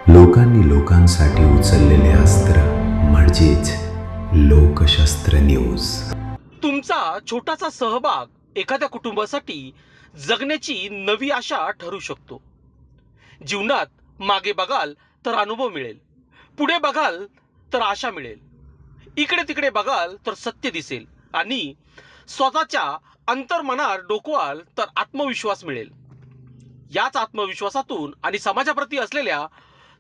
लोकांनी लोकांसाठी उचललेले अस्त्र म्हणजेच लोकशस्त्र न्यूज. तुमचा छोटासा सहभाग एखाद्या कुटुंबासाठी जगण्याची नवी आशा ठरू शकतो. जीवनात मागे बघाल तर अनुभव मिळेल, पुढे बघाल तर आशा मिळेल, इकडे तिकडे बघाल तर सत्य दिसेल आणि स्वतःच्या अंतर्मनात डोकवाल तर आत्मविश्वास मिळेल. याच आत्मविश्वासातून आणि समाजाप्रती असलेल्या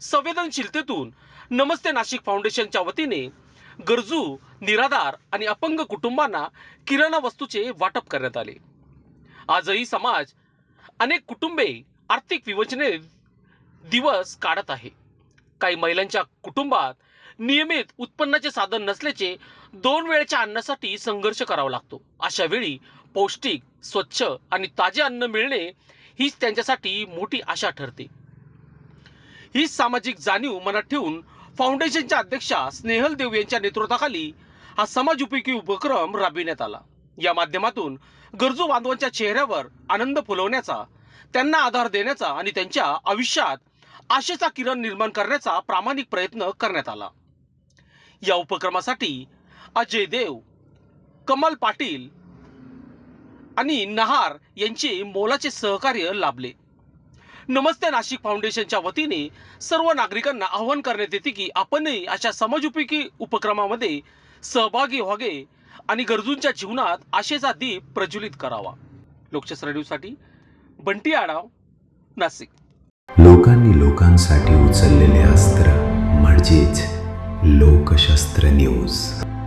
संवेदनशीलतेतून नमस्ते नाशिक फाउंडेशनच्या वतीने गरजू, निराधार आणि अपंग कुटुंबांना किराणा वस्तूचे वाटप करण्यात आले. आजही समाज अनेक कुटुंबे आर्थिक विवंचनेत दिवस काढत आहे. काही महिलांच्या कुटुंबात नियमित उत्पन्नाचे साधन नसल्याचे 2 वेळच्या अन्नासाठी संघर्ष करावा लागतो. अशा वेळी पौष्टिक, स्वच्छ आणि ताजे अन्न मिळणे हीच त्यांच्यासाठी मोठी आशा ठरते. ही सामाजिक जाणीव मनात ठेवून फाउंडेशनच्या अध्यक्षा स्नेहल देव यांच्या नेतृत्वाखाली हा समाज उपयोगी उपक्रम राबविण्यात आला. या माध्यमातून गरजू बांधवांच्या चेहऱ्यावर आनंद फुलवण्याचा, त्यांना आधार देण्याचा आणि त्यांच्या आयुष्यात आशेचा किरण निर्माण करण्याचा प्रामाणिक प्रयत्न करण्यात आला. या उपक्रमासाठी अजय देव, कमल पाटील आणि नहार यांचे मोलाचे सहकार्य लाभले. नमस्ते नाशिक फाउंडेशनच्या वतीने सर्व नागरिकांना आवाहन करण्यात येते की आपणही अशा समाजोपयोगी उपक्रमामध्ये सहभागी व्हावे आणि गरजूंच्या जीवनात आशेचा दीप प्रज्वलित करावा. लोकशास्त्र न्यूजसाठी बंटी आडाव, नाशिक. लोकांनी लोकांसाठी उचललेले अस्त्र म्हणजेच लोकशस्त्र न्यूज.